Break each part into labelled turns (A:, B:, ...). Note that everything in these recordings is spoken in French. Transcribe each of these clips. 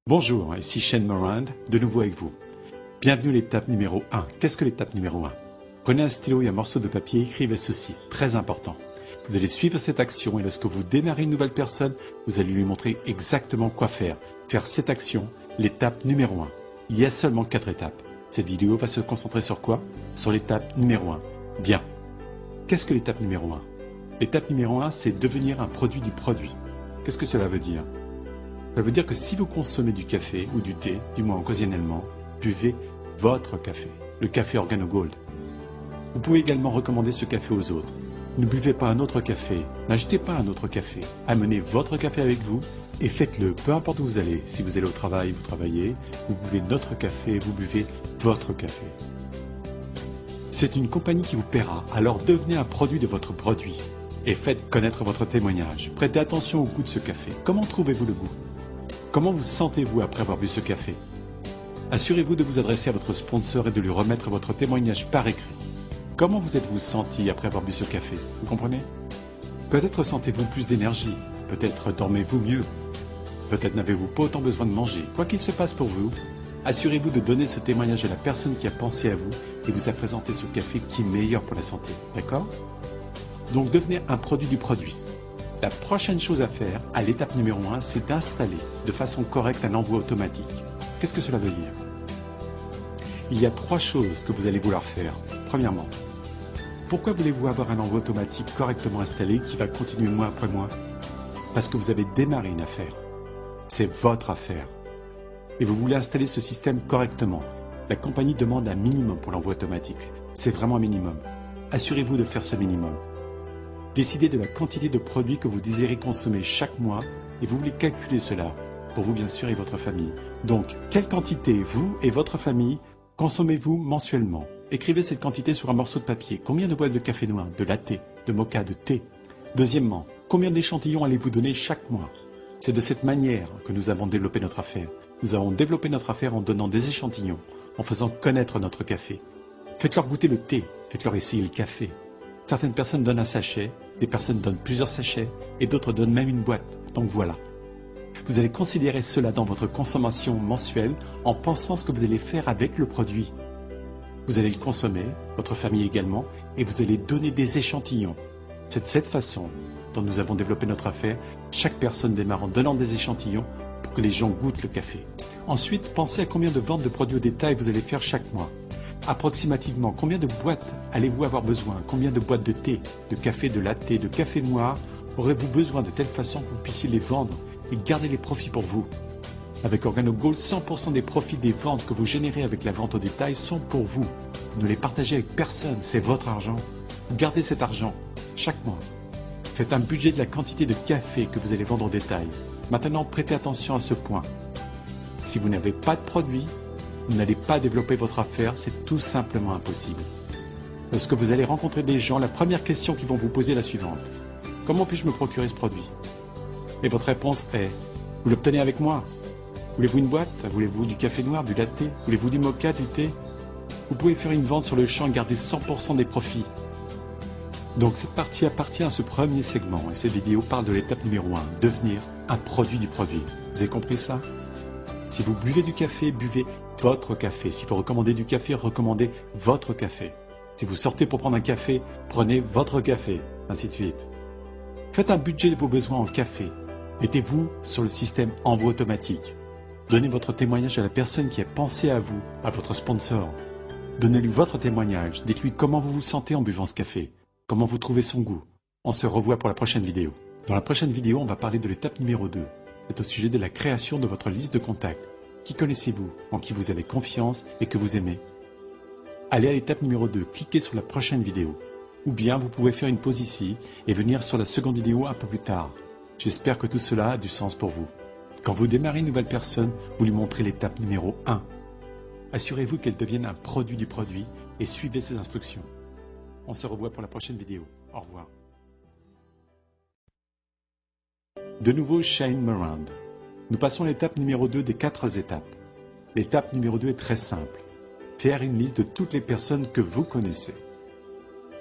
A: Bonjour, ici Shane Morand, de nouveau avec vous. Bienvenue à l'étape numéro 1. Qu'est-ce que l'étape numéro 1? Prenez un stylo et un morceau de papier et écrivez ceci, très important. Vous allez suivre cette action et lorsque vous démarrez une nouvelle personne, vous allez lui montrer exactement quoi faire. Faire cette action, l'étape numéro 1. Il y a seulement 4 étapes. Cette vidéo va se concentrer sur quoi? Sur l'étape numéro 1. Bien. Qu'est-ce que l'étape numéro 1? L'étape numéro 1, c'est devenir un produit du produit. Qu'est-ce que cela veut dire? Ça veut dire que si vous consommez du café ou du thé, du moins occasionnellement, buvez votre café, le café OrganoGold. Vous pouvez également recommander ce café aux autres. Ne buvez pas un autre café, n'achetez pas un autre café. Amenez votre café avec vous et faites-le, peu importe où vous allez. Si vous allez au travail, vous travaillez, vous buvez notre café, vous buvez votre café. C'est une compagnie qui vous paiera, alors devenez un produit de votre produit et faites connaître votre témoignage. Prêtez attention au goût de ce café. Comment trouvez-vous le goût? Comment vous sentez-vous après avoir bu ce café? Assurez-vous de vous adresser à votre sponsor et de lui remettre votre témoignage par écrit. Comment vous êtes-vous senti après avoir bu ce café? Vous comprenez? Peut-être sentez-vous plus d'énergie, peut-être dormez-vous mieux, peut-être n'avez-vous pas autant besoin de manger. Quoi qu'il se passe pour vous, assurez-vous de donner ce témoignage à la personne qui a pensé à vous et vous a présenté ce café qui est meilleur pour la santé. D'accord? Donc devenez un produit du produit. La prochaine chose à faire, à l'étape numéro 1, c'est d'installer de façon correcte un envoi automatique. Qu'est-ce que cela veut dire? Il y a 3 choses que vous allez vouloir faire. Premièrement, pourquoi voulez-vous avoir un envoi automatique correctement installé qui va continuer mois après mois? Parce que vous avez démarré une affaire. C'est votre affaire. Et vous voulez installer ce système correctement. La compagnie demande un minimum pour l'envoi automatique. C'est vraiment un minimum. Assurez-vous de faire ce minimum. Décidez de la quantité de produits que vous désirez consommer chaque mois et vous voulez calculer cela, pour vous bien sûr et votre famille. Donc, quelle quantité, vous et votre famille, consommez-vous mensuellement? Écrivez cette quantité sur un morceau de papier. Combien de boîtes de café noir, de latte, de mocha, de thé? Deuxièmement, combien d'échantillons allez-vous donner chaque mois? C'est de cette manière que nous avons développé notre affaire. Nous avons développé notre affaire en donnant des échantillons, en faisant connaître notre café. Faites-leur goûter le thé, faites-leur essayer le café. Certaines personnes donnent un sachet, des personnes donnent plusieurs sachets et d'autres donnent même une boîte. Donc voilà. Vous allez considérer cela dans votre consommation mensuelle en pensant ce que vous allez faire avec le produit. Vous allez le consommer, votre famille également, et vous allez donner des échantillons. C'est de cette façon dont nous avons développé notre affaire. Chaque personne démarre en donnant des échantillons pour que les gens goûtent le café. Ensuite, pensez à combien de ventes de produits au détail vous allez faire chaque mois. Approximativement, combien de boîtes allez-vous avoir besoin? Combien de boîtes de thé, de café, de latte, de café noir aurez-vous besoin de telle façon que vous puissiez les vendre et garder les profits pour vous? Avec OrganoGold, 100% des profits des ventes que vous générez avec la vente au détail sont pour vous. Vous ne les partagez avec personne, c'est votre argent. Vous gardez cet argent chaque mois. Faites un budget de la quantité de café que vous allez vendre au détail. Maintenant, prêtez attention à ce point. Si vous n'avez pas de produit, vous n'allez pas développer votre affaire, c'est tout simplement impossible. Lorsque vous allez rencontrer des gens, la première question qu'ils vont vous poser est la suivante. Comment puis-je me procurer ce produit? Et votre réponse est, vous l'obtenez avec moi? Voulez-vous une boîte? Voulez-vous du café noir, du latte? Voulez-vous du mocha, du thé? Vous pouvez faire une vente sur le champ et garder 100% des profits. Donc cette partie appartient à ce premier segment et cette vidéo parle de l'étape numéro 1, devenir un produit du produit. Vous avez compris ça? Si vous buvez du café, buvez votre café. Si vous recommandez du café, recommandez votre café. Si vous sortez pour prendre un café, prenez votre café, ainsi de suite. Faites un budget de vos besoins en café. Mettez-vous sur le système envoi automatique. Donnez votre témoignage à la personne qui a pensé à vous, à votre sponsor. Donnez-lui votre témoignage. Dites-lui comment vous vous sentez en buvant ce café. Comment vous trouvez son goût. On se revoit pour la prochaine vidéo. Dans la prochaine vidéo, on va parler de l'étape numéro 2. C'est au sujet de la création de votre liste de contacts. Qui connaissez-vous, en qui vous avez confiance et que vous aimez? Allez à l'étape numéro 2, cliquez sur la prochaine vidéo. Ou bien vous pouvez faire une pause ici et venir sur la seconde vidéo un peu plus tard. J'espère que tout cela a du sens pour vous. Quand vous démarrez une nouvelle personne, vous lui montrez l'étape numéro 1. Assurez-vous qu'elle devienne un produit du produit et suivez ses instructions. On se revoit pour la prochaine vidéo. Au revoir. De nouveau, Shane Morand. Nous passons à l'étape numéro 2 des 4 étapes. L'étape numéro 2 est très simple. Faire une liste de toutes les personnes que vous connaissez.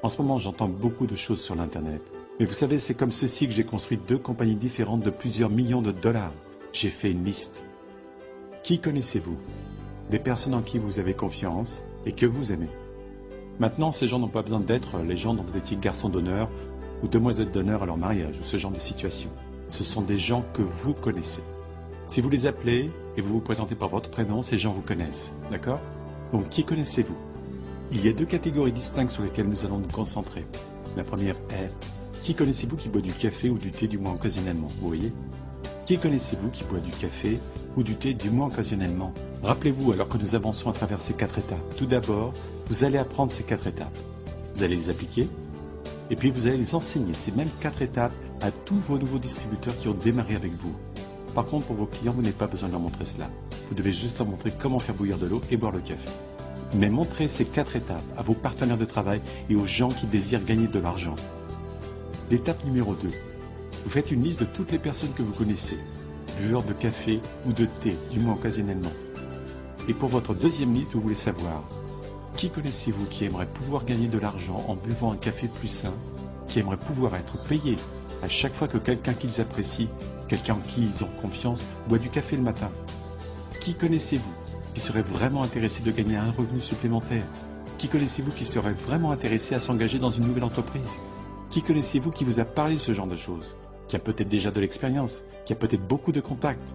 A: En ce moment, j'entends beaucoup de choses sur l'Internet. Mais vous savez, c'est comme ceci que j'ai construit 2 compagnies différentes de plusieurs millions de dollars. J'ai fait une liste. Qui connaissez-vous? Des personnes en qui vous avez confiance et que vous aimez. Maintenant, ces gens n'ont pas besoin d'être les gens dont vous étiez garçon d'honneur ou demoiselle d'honneur à leur mariage ou ce genre de situation. Ce sont des gens que vous connaissez. Si vous les appelez et vous vous présentez par votre prénom, ces gens vous connaissent. D'accord? Donc, qui connaissez-vous? Il y a deux catégories distinctes sur lesquelles nous allons nous concentrer. La première est, qui connaissez-vous qui boit du café ou du thé du moins occasionnellement? Vous voyez? Qui connaissez-vous qui boit du café ou du thé du moins occasionnellement? Rappelez-vous alors que nous avançons à travers ces 4 étapes. Tout d'abord, vous allez apprendre ces 4 étapes. Vous allez les appliquer et puis vous allez les enseigner, ces mêmes 4 étapes, à tous vos nouveaux distributeurs qui ont démarré avec vous. Par contre, pour vos clients, vous n'avez pas besoin de leur montrer cela. Vous devez juste leur montrer comment faire bouillir de l'eau et boire le café. Mais montrez ces 4 étapes à vos partenaires de travail et aux gens qui désirent gagner de l'argent. L'étape numéro 2. Vous faites une liste de toutes les personnes que vous connaissez, buveurs de café ou de thé, du moins occasionnellement. Et pour votre deuxième liste, vous voulez savoir, qui connaissez-vous qui aimerait pouvoir gagner de l'argent en buvant un café plus sain, qui aimerait pouvoir être payé à chaque fois que quelqu'un qu'ils apprécient, quelqu'un en qui ils ont confiance, boit du café le matin? Qui connaissez-vous qui serait vraiment intéressé de gagner un revenu supplémentaire? Qui connaissez-vous qui serait vraiment intéressé à s'engager dans une nouvelle entreprise? Qui connaissez-vous qui vous a parlé de ce genre de choses? Qui a peut-être déjà de l'expérience, qui a peut-être beaucoup de contacts?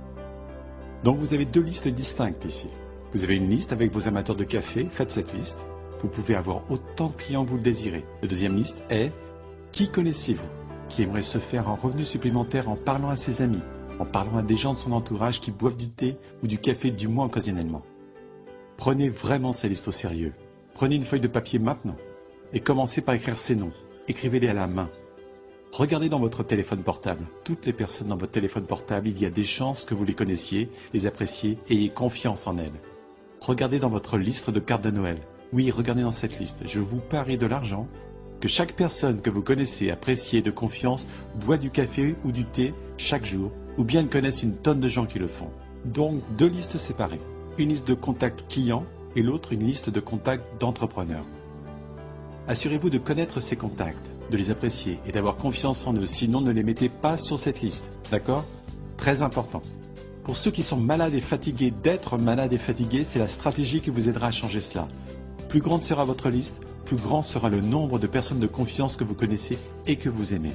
A: Donc vous avez 2 listes distinctes ici. Vous avez une liste avec vos amateurs de café, faites cette liste. Vous pouvez avoir autant de clients que vous le désirez. La deuxième liste est, qui connaissez-vous qui aimerait se faire un revenu supplémentaire en parlant à ses amis, en parlant à des gens de son entourage qui boivent du thé ou du café du moins occasionnellement? Prenez vraiment ces listes au sérieux. Prenez une feuille de papier maintenant et commencez par écrire ces noms. Écrivez-les à la main. Regardez dans votre téléphone portable. Toutes les personnes dans votre téléphone portable, il y a des chances que vous les connaissiez, les appréciez et ayez confiance en elles. Regardez dans votre liste de cartes de Noël. Oui, regardez dans cette liste. Je vous parie de l'argent que chaque personne que vous connaissez, appréciez de confiance, boit du café ou du thé chaque jour, ou bien elles connaissent une tonne de gens qui le font. Donc, 2 listes séparées. Une liste de contacts clients et l'autre une liste de contacts d'entrepreneurs. Assurez-vous de connaître ces contacts, de les apprécier et d'avoir confiance en eux, sinon ne les mettez pas sur cette liste, d'accord? Très important. Pour ceux qui sont malades et fatigués d'être malades et fatigués, c'est la stratégie qui vous aidera à changer cela. Plus grande sera votre liste, plus grand sera le nombre de personnes de confiance que vous connaissez et que vous aimez.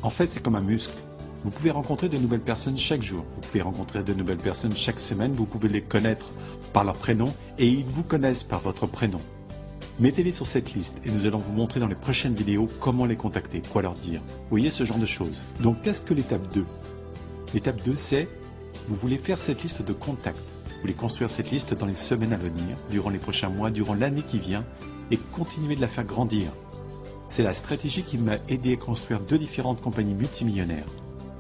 A: En fait, c'est comme un muscle. Vous pouvez rencontrer de nouvelles personnes chaque jour, vous pouvez rencontrer de nouvelles personnes chaque semaine, vous pouvez les connaître par leur prénom et ils vous connaissent par votre prénom. Mettez-les sur cette liste et nous allons vous montrer dans les prochaines vidéos comment les contacter, quoi leur dire. Vous voyez ce genre de choses. Donc qu'est-ce que l'étape 2? L'étape 2, c'est, vous voulez faire cette liste de contacts. Vous voulez construire cette liste dans les semaines à venir, durant les prochains mois, durant l'année qui vient et continuer de la faire grandir. C'est la stratégie qui m'a aidé à construire 2 différentes compagnies multimillionnaires.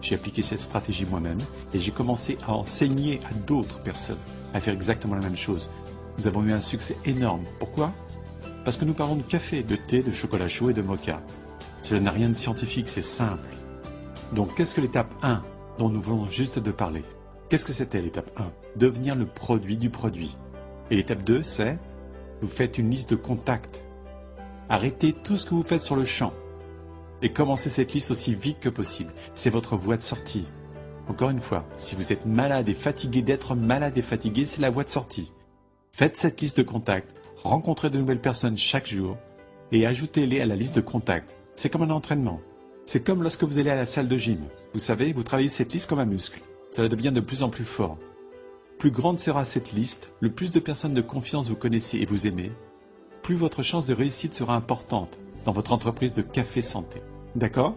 A: J'ai appliqué cette stratégie moi-même et j'ai commencé à enseigner à d'autres personnes à faire exactement la même chose. Nous avons eu un succès énorme. Pourquoi? Parce que nous parlons de café, de thé, de chocolat chaud et de mocha. Cela n'a rien de scientifique, c'est simple. Donc qu'est-ce que l'étape 1 dont nous venons juste de parler? Qu'est-ce que c'était l'étape 1? Devenir le produit du produit. Et l'étape 2, c'est, vous faites une liste de contacts. Arrêtez tout ce que vous faites sur le champ et commencez cette liste aussi vite que possible. C'est votre voie de sortie. Encore une fois, si vous êtes malade et fatigué d'être malade et fatigué, c'est la voie de sortie. Faites cette liste de contacts, rencontrez de nouvelles personnes chaque jour et ajoutez-les à la liste de contacts. C'est comme un entraînement. C'est comme lorsque vous allez à la salle de gym. Vous savez, vous travaillez cette liste comme un muscle. Cela devient de plus en plus fort. Plus grande sera cette liste, le plus de personnes de confiance vous connaissez et vous aimez, plus votre chance de réussite sera importante dans votre entreprise de café santé. D'accord?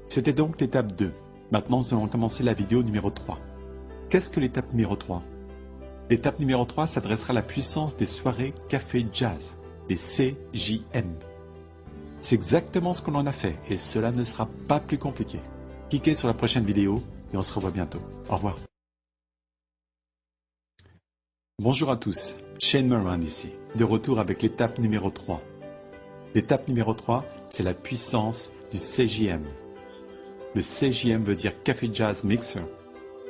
A: C'était donc l'étape 2. Maintenant, nous allons commencer la vidéo numéro 3. Qu'est-ce que l'étape numéro 3? L'étape numéro 3 s'adressera à la puissance des soirées café jazz, les CJM. C'est exactement ce qu'on en a fait et cela ne sera pas plus compliqué. Cliquez sur la prochaine vidéo et on se revoit bientôt. Au revoir. Bonjour à tous, Shane Moran ici, de retour avec l'étape numéro 3. L'étape numéro 3, c'est la puissance du CJM. Le CJM veut dire Café Jazz Mixer.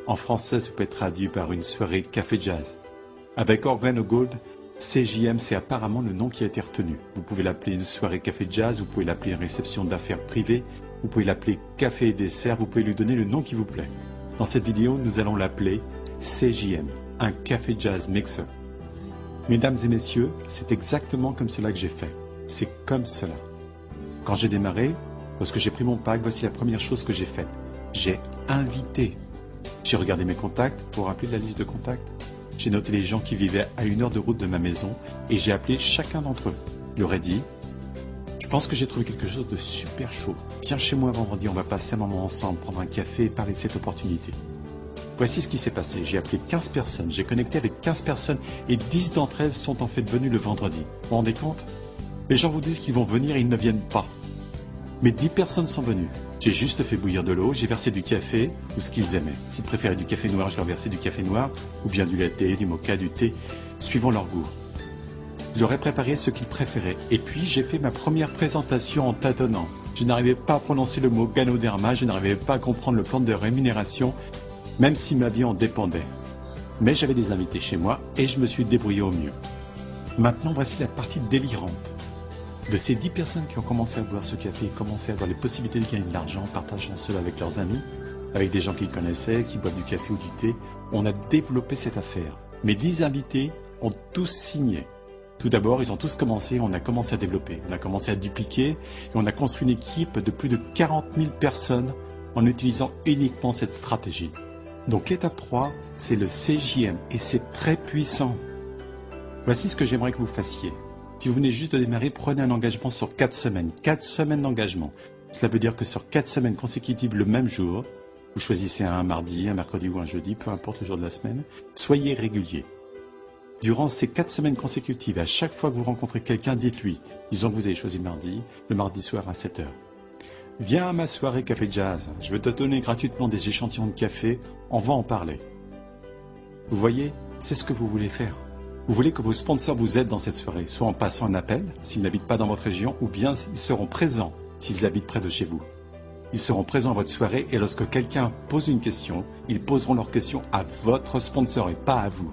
A: En français, ça peut être traduit par une soirée café jazz. Avec Organo Gold, CJM, c'est apparemment le nom qui a été retenu. Vous pouvez l'appeler une soirée café jazz, vous pouvez l'appeler une réception d'affaires privée, vous pouvez l'appeler café et dessert, vous pouvez lui donner le nom qui vous plaît. Dans cette vidéo, nous allons l'appeler CJM. un café jazz mixer. Mesdames et messieurs, c'est exactement comme cela que j'ai fait. C'est comme cela. Quand j'ai démarré, lorsque j'ai pris mon pack, voici la première chose que j'ai faite. J'ai invité. J'ai regardé mes contacts, pour rappeler la liste de contacts. J'ai noté les gens qui vivaient à 1 heure de route de ma maison et j'ai appelé chacun d'entre eux. Je leur ai dit, je pense que j'ai trouvé quelque chose de super chaud. Viens chez moi vendredi, on va passer un moment ensemble, prendre un café et parler de cette opportunité. Voici ce qui s'est passé. J'ai appelé 15 personnes, j'ai connecté avec 15 personnes et 10 d'entre elles sont en fait venues le vendredi. Vous vous rendez compte? Les gens vous disent qu'ils vont venir et ils ne viennent pas. Mais 10 personnes sont venues. J'ai juste fait bouillir de l'eau, j'ai versé du café ou ce qu'ils aimaient. S'ils préféraient du café noir, je leur versais du café noir ou bien du latte, du mocha, du thé, suivant leur goût. Je leur ai préparé ce qu'ils préféraient. Et puis j'ai fait ma première présentation en tâtonnant. Je n'arrivais pas à prononcer le mot Ganoderma, je n'arrivais pas à comprendre le plan de rémunération, même si ma vie en dépendait. Mais j'avais des invités chez moi et je me suis débrouillé au mieux. Maintenant, voici la partie délirante. De ces 10 personnes qui ont commencé à boire ce café, commencé à avoir les possibilités de gagner de l'argent, partageant cela avec leurs amis, avec des gens qu'ils connaissaient, qui boivent du café ou du thé, on a développé cette affaire. Mes 10 invités ont tous signé. Tout d'abord, ils ont tous commencé, on a commencé à développer, on a commencé à dupliquer et on a construit une équipe de plus de 40 000 personnes en utilisant uniquement cette stratégie. Donc l'étape 3, c'est le CJM et c'est très puissant. Voici ce que j'aimerais que vous fassiez. Si vous venez juste de démarrer, prenez un engagement sur 4 semaines. 4 semaines d'engagement. Cela veut dire que sur 4 semaines consécutives le même jour, vous choisissez un mardi, un mercredi ou un jeudi, peu importe le jour de la semaine, soyez régulier. Durant ces 4 semaines consécutives, à chaque fois que vous rencontrez quelqu'un, dites-lui, disons que vous avez choisi le mardi soir à 7 h. Viens à ma soirée Café Jazz, je vais te donner gratuitement des échantillons de café, on va en parler. Vous voyez, c'est ce que vous voulez faire. Vous voulez que vos sponsors vous aident dans cette soirée, soit en passant un appel, s'ils n'habitent pas dans votre région, ou bien ils seront présents s'ils habitent près de chez vous. Ils seront présents à votre soirée et lorsque quelqu'un pose une question, ils poseront leur question à votre sponsor et pas à vous.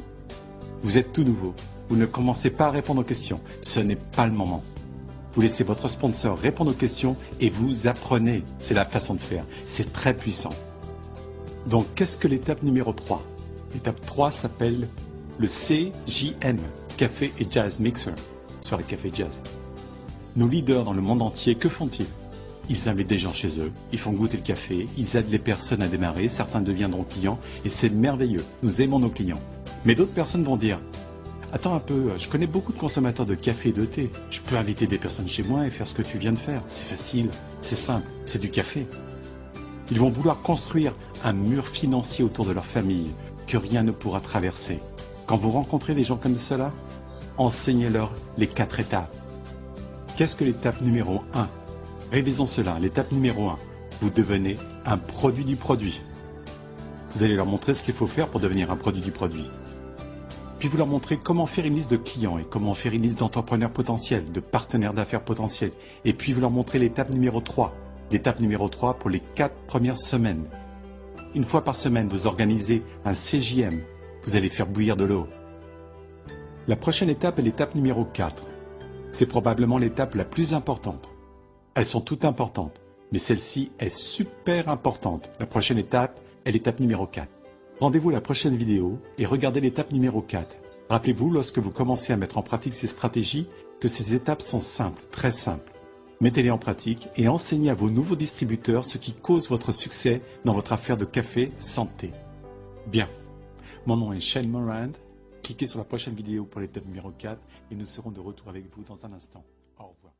A: Vous êtes tout nouveau, vous ne commencez pas à répondre aux questions, ce n'est pas le moment. Vous laissez votre sponsor répondre aux questions et vous apprenez. C'est la façon de faire. C'est très puissant. Donc, qu'est-ce que l'étape numéro 3? L'étape 3 s'appelle le CJM, Café et Jazz Mixer, soirée Café Jazz. Nos leaders dans le monde entier, que font-ils? Ils invitent des gens chez eux, ils font goûter le café, ils aident les personnes à démarrer, certains deviendront clients et c'est merveilleux. Nous aimons nos clients. Mais d'autres personnes vont dire attends un peu, je connais beaucoup de consommateurs de café et de thé. Je peux inviter des personnes chez moi et faire ce que tu viens de faire. C'est facile, c'est simple, c'est du café. Ils vont vouloir construire un mur financier autour de leur famille que rien ne pourra traverser. Quand vous rencontrez des gens comme cela, enseignez-leur les 4 étapes. Qu'est-ce que l'étape numéro 1? Révisons cela. L'étape numéro 1, vous devenez un produit du produit. Vous allez leur montrer ce qu'il faut faire pour devenir un produit du produit. Puis vous leur montrez comment faire une liste de clients et comment faire une liste d'entrepreneurs potentiels, de partenaires d'affaires potentiels. Et puis vous leur montrez l'étape numéro 3. L'étape numéro 3 pour les 4 premières semaines. Une fois par semaine, vous organisez un CJM. Vous allez faire bouillir de l'eau. La prochaine étape est l'étape numéro 4. C'est probablement l'étape la plus importante. Elles sont toutes importantes, mais celle-ci est super importante. La prochaine étape est l'étape numéro 4. Rendez-vous à la prochaine vidéo et regardez l'étape numéro 4. Rappelez-vous, lorsque vous commencez à mettre en pratique ces stratégies, que ces étapes sont simples, très simples. Mettez-les en pratique et enseignez à vos nouveaux distributeurs ce qui cause votre succès dans votre affaire de café santé. Bien, mon nom est Shane Morand. Cliquez sur la prochaine vidéo pour l'étape numéro 4 et nous serons de retour avec vous dans un instant. Au revoir.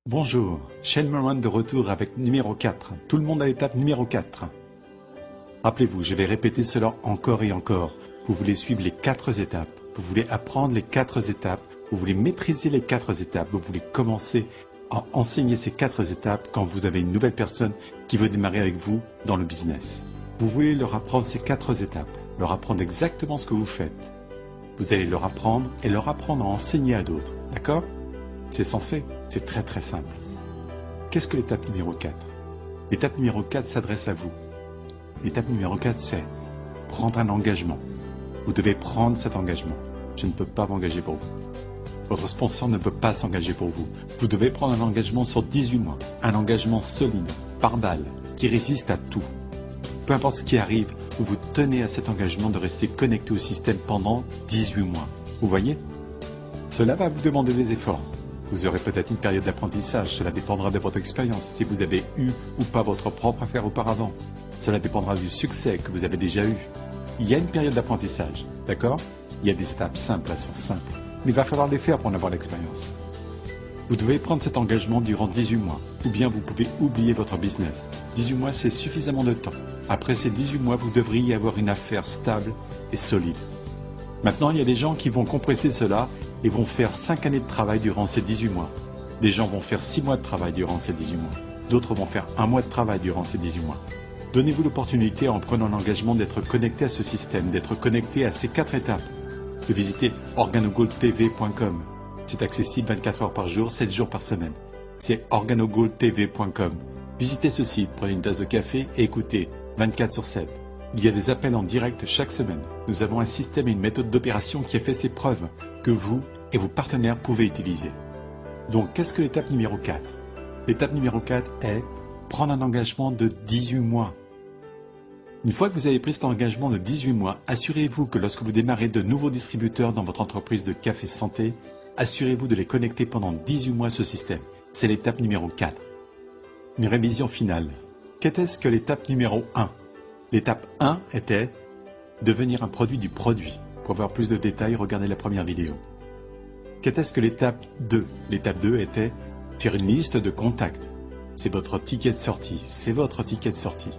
A: Bonjour, Shane Morand de retour avec numéro 4. Tout le monde à l'étape numéro 4. Rappelez-vous, je vais répéter cela encore et encore. Vous voulez suivre les 4 étapes. Vous voulez apprendre les 4 étapes. Vous voulez maîtriser les 4 étapes. Vous voulez commencer à enseigner ces 4 étapes quand vous avez une nouvelle personne qui veut démarrer avec vous dans le business. Vous voulez leur apprendre ces 4 étapes. Leur apprendre exactement ce que vous faites. Vous allez leur apprendre et leur apprendre à enseigner à d'autres. D'accord? C'est censé. C'est très très simple. Qu'est-ce que l'étape numéro 4? L'étape numéro 4 s'adresse à vous. L'étape numéro 4, c'est prendre un engagement. Vous devez prendre cet engagement. Je ne peux pas m'engager pour vous. Votre sponsor ne peut pas s'engager pour vous. Vous devez prendre un engagement sur 18 mois. Un engagement solide, par balle, qui résiste à tout. Peu importe ce qui arrive, vous tenez à cet engagement de rester connecté au système pendant 18 mois. Vous voyez? Cela va vous demander des efforts. Vous aurez peut-être une période d'apprentissage, cela dépendra de votre expérience, si vous avez eu ou pas votre propre affaire auparavant. Cela dépendra du succès que vous avez déjà eu. Il y a une période d'apprentissage, d'accord? Il y a des étapes simples, elles sont simples, mais il va falloir les faire pour en avoir l'expérience. Vous devez prendre cet engagement durant 18 mois, ou bien vous pouvez oublier votre business. 18 mois, c'est suffisamment de temps. Après ces 18 mois, vous devriez avoir une affaire stable et solide. Maintenant, il y a des gens qui vont compresser cela et vont faire 5 années de travail durant ces 18 mois. Des gens vont faire 6 mois de travail durant ces 18 mois. D'autres vont faire 1 mois de travail durant ces 18 mois. Donnez-vous l'opportunité en prenant l'engagement d'être connecté à ce système, d'être connecté à ces 4 étapes, de visiter organogoldtv.com. C'est accessible 24 heures par jour, 7 jours par semaine. C'est organogoldtv.com. Visitez ce site, prenez une tasse de café et écoutez 24/7. Il y a des appels en direct chaque semaine. Nous avons un système et une méthode d'opération qui a fait ses preuves, que vous et vos partenaires pouvez utiliser. Donc, qu'est-ce que l'étape numéro 4? L'étape numéro 4 est prendre un engagement de 18 mois. Une fois que vous avez pris cet engagement de 18 mois, assurez-vous que lorsque vous démarrez de nouveaux distributeurs dans votre entreprise de café santé, assurez-vous de les connecter pendant 18 mois à ce système. C'est l'étape numéro 4. Une révision finale. Qu'était-ce que l'étape numéro 1? L'étape 1 était devenir un produit du produit. Pour avoir plus de détails, regardez la première vidéo. Qu'était-ce que l'étape 2? L'étape 2 était faire une liste de contacts. C'est votre ticket de sortie. C'est votre ticket de sortie.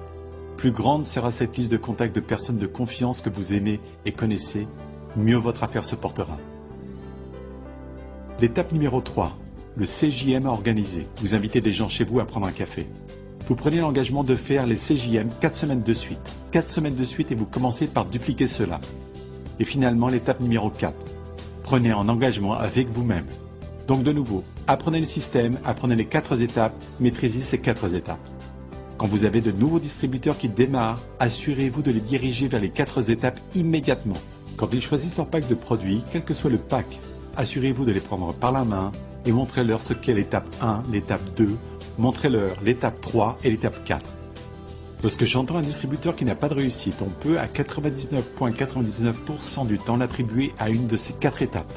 A: Plus grande sera cette liste de contacts de personnes de confiance que vous aimez et connaissez, mieux votre affaire se portera. L'étape numéro 3, le CJM à organiser. Vous invitez des gens chez vous à prendre un café. Vous prenez l'engagement de faire les CJM 4 semaines de suite. 4 semaines de suite et vous commencez par dupliquer cela. Et finalement, l'étape numéro 4. Prenez un engagement avec vous-même. Donc de nouveau, apprenez le système, apprenez les 4 étapes, maîtrisez ces 4 étapes. Quand vous avez de nouveaux distributeurs qui démarrent, assurez-vous de les diriger vers les 4 étapes immédiatement. Quand ils choisissent leur pack de produits, quel que soit le pack, assurez-vous de les prendre par la main et montrez-leur ce qu'est l'étape 1, l'étape 2, montrez-leur l'étape 3 et l'étape 4. Lorsque j'entends un distributeur qui n'a pas de réussite, on peut à 99,99% du temps l'attribuer à une de ces 4 étapes.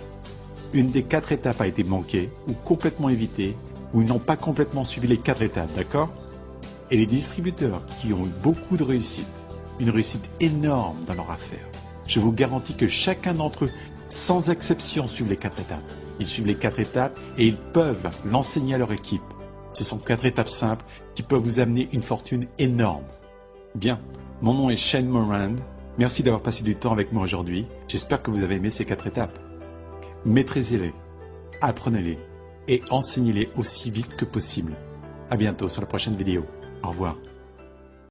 A: Une des 4 étapes a été manquée ou complètement évitée ou ils n'ont pas complètement suivi les 4 étapes, d'accord? Et les distributeurs qui ont eu beaucoup de réussite, une réussite énorme dans leur affaire, je vous garantis que chacun d'entre eux, sans exception, suivent les 4 étapes. Ils suivent les 4 étapes et ils peuvent l'enseigner à leur équipe. Ce sont 4 étapes simples qui peuvent vous amener une fortune énorme. Bien, mon nom est Shane Morand. Merci d'avoir passé du temps avec moi aujourd'hui. J'espère que vous avez aimé ces 4 étapes. Maîtrisez-les, apprenez-les et enseignez-les aussi vite que possible. À bientôt sur la prochaine vidéo. Au revoir.